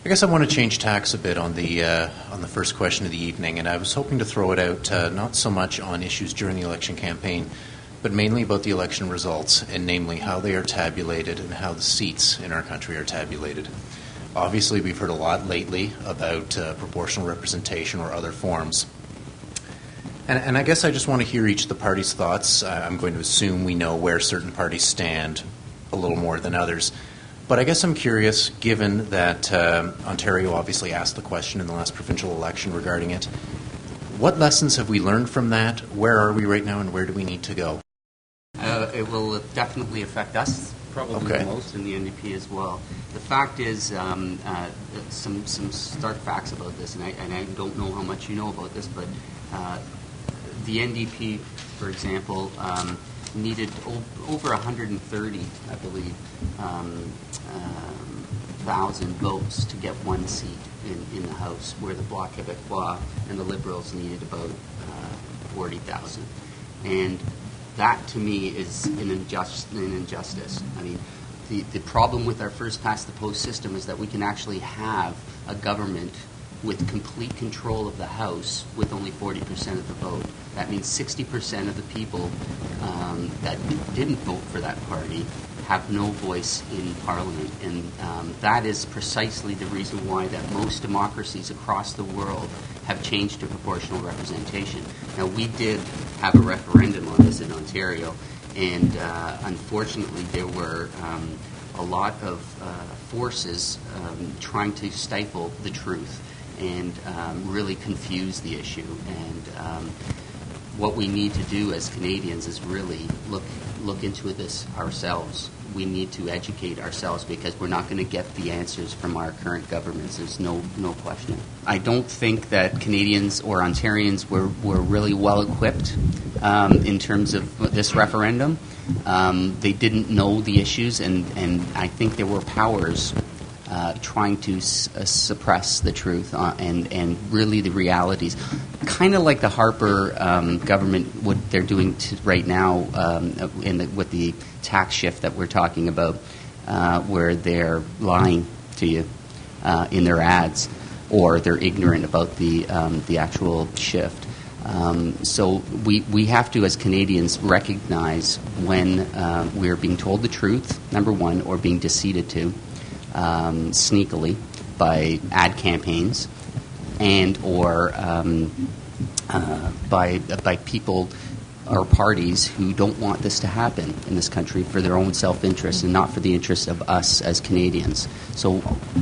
I guess I want to change tacks a bit on the first question of the evening, and I was hoping to throw it out not so much on issues during the election campaign, but mainly about the election results, and namely how they are tabulated and how the seats in our country are tabulated. Obviously, we've heard a lot lately about proportional representation or other forms. And I guess I just want to hear each of the parties' thoughts. I'm going to assume we know where certain parties stand a little more than others. But I guess I'm curious, given that Ontario obviously asked the question in the last provincial election regarding it, what lessons have we learned from that? Where are we right now, and where do we need to go? It will definitely affect us, probably the most, in the NDP as well. The fact is, some stark facts about this, and I don't know how much you know about this, but the NDP, for example, needed over 130, I believe, thousand votes to get one seat in the House, where the Bloc Québécois and the Liberals needed about 40,000. And that, to me, is an injustice. I mean, the problem with our first-past-the-post system is that we can actually have a government with complete control of the House with only 40% of the vote. That means 60% of the people that didn't vote for that party have no voice in Parliament. And that is precisely the reason why that most democracies across the world have changed to proportional representation. Now, we did have a referendum on this in Ontario, and unfortunately there were a lot of forces trying to stifle the truth and really confuse the issue. And what we need to do as Canadians is really look into this ourselves. We need to educate ourselves, because we're not going to get the answers from our current governments. There's no question. I don't think that Canadians or Ontarians were really well equipped in terms of this referendum. They didn't know the issues, and I think there were powers trying to suppress the truth and really the realities. Kind of like the Harper government, what they're doing right now with the tax shift that we're talking about, where they're lying to you in their ads, or they're ignorant about the actual shift. So we have to, as Canadians, recognize when we're being told the truth, number one, or being deceived to sneakily by ad campaigns and or by people or parties who don't want this to happen in this country for their own self-interest and not for the interest of us as Canadians. So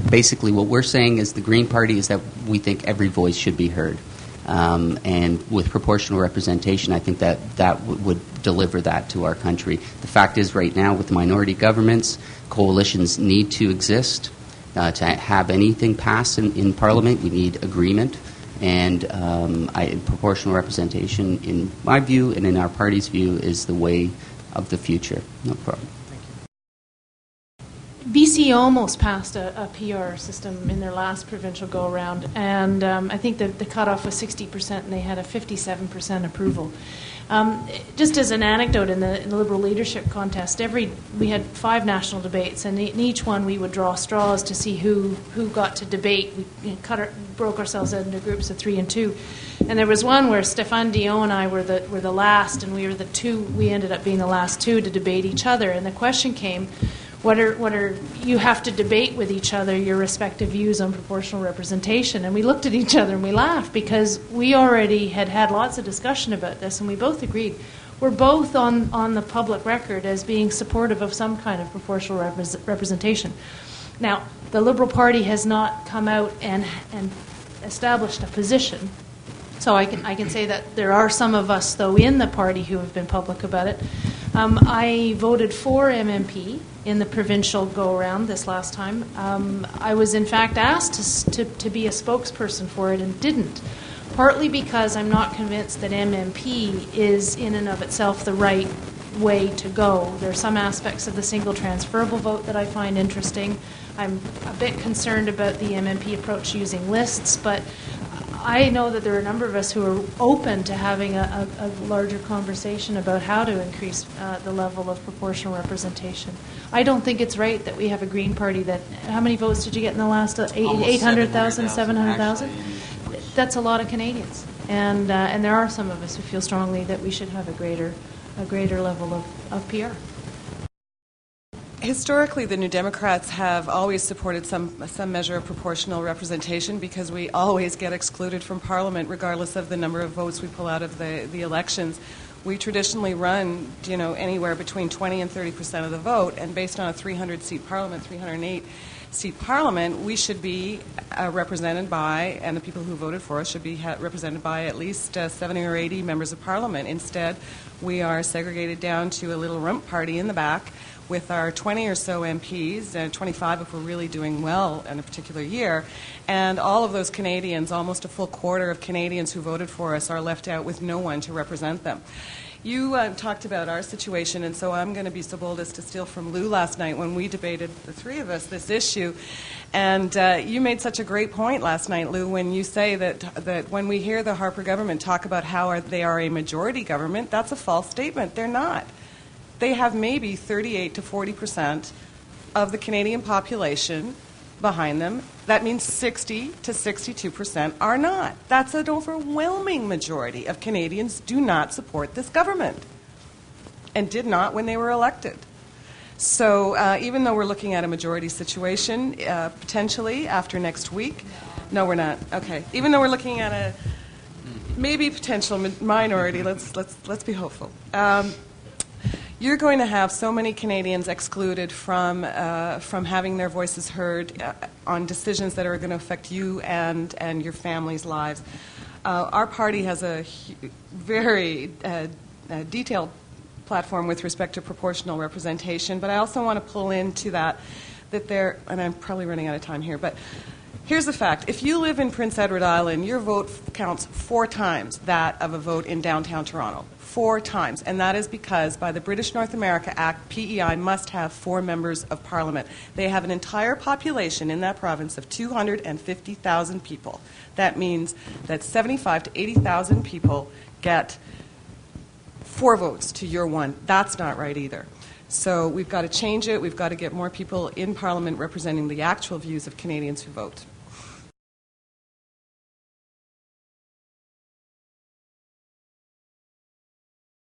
basically what we're saying as the Green Party is that we think every voice should be heard. And with proportional representation, I think that would deliver that to our country. The fact is, right now, with minority governments, coalitions need to exist. To have anything pass in Parliament, we need agreement. And proportional representation, in my view and in our party's view, is the way of the future. No problem. BC almost passed a PR system in their last provincial go-around, and I think that the cutoff was 60%, and they had a 57% approval. Just as an anecdote, in the Liberal leadership contest, we had 5 national debates, and in each one we would draw straws to see who got to debate. We broke ourselves into groups of 3 and 2, and there was one where Stéphane Dion and I were the last, and we ended up being the last 2 to debate each other. And the question came, what are you have to debate with each other your respective views on proportional representation? And we looked at each other and we laughed, because we already had lots of discussion about this, and we both agreed we're both on the public record as being supportive of some kind of proportional representation. Now, the Liberal Party has not come out and established a position. So I can say that there are some of us, though, in the party who have been public about it. I voted for MMP in the provincial go-around this last time. I was, in fact, asked to be a spokesperson for it and didn't, partly because I'm not convinced that MMP is in and of itself the right way to go. There are some aspects of the single transferable vote that I find interesting. I'm a bit concerned about the MMP approach using lists, but I know that there are a number of us who are open to having a larger conversation about how to increase the level of proportional representation. I don't think it's right that we have a Green Party that, how many votes did you get in the last 800,000, 700,000? That's a lot of Canadians. And there are some of us who feel strongly that we should have a greater level of PR. Historically, the New Democrats have always supported some measure of proportional representation because we always get excluded from Parliament regardless of the number of votes we pull out of the elections. We traditionally run, anywhere between 20 and 30% of the vote, and based on a 300-seat Parliament, 308-seat Parliament, we should be represented by, and the people who voted for us should be represented by at least 70 or 80 members of Parliament. Instead, we are segregated down to a little rump party in the back with our 20 or so MPs, 25 if we're really doing well in a particular year, and all of those Canadians, almost a full quarter of Canadians who voted for us, are left out with no one to represent them. You talked about our situation, and so I'm going to be so bold as to steal from Lou last night when we debated, the three of us, this issue. And you made such a great point last night, Lou, when you say that when we hear the Harper government talk about how they are a majority government, that's a false statement. They're not. They have maybe 38 to 40% of the Canadian population behind them. That means 60 to 62% are not. That's an overwhelming majority of Canadians do not support this government and did not when they were elected. So even though we're looking at a majority situation, potentially after next week, no, we're not. Okay. Even though we're looking at a maybe potential minority, let's be hopeful. You're going to have so many Canadians excluded from having their voices heard on decisions that are going to affect you and your family's lives. Our party has a very detailed platform with respect to proportional representation, but I also want to pull into that there, and I'm probably running out of time here, but here's the fact. If you live in Prince Edward Island, your vote counts 4 times that of a vote in downtown Toronto. 4 times. And that is because by the British North America Act, PEI must have 4 members of Parliament. They have an entire population in that province of 250,000 people. That means that 75 to 80,000 people get 4 votes to your 1. That's not right either. So we've got to change it. We've got to get more people in Parliament representing the actual views of Canadians who vote.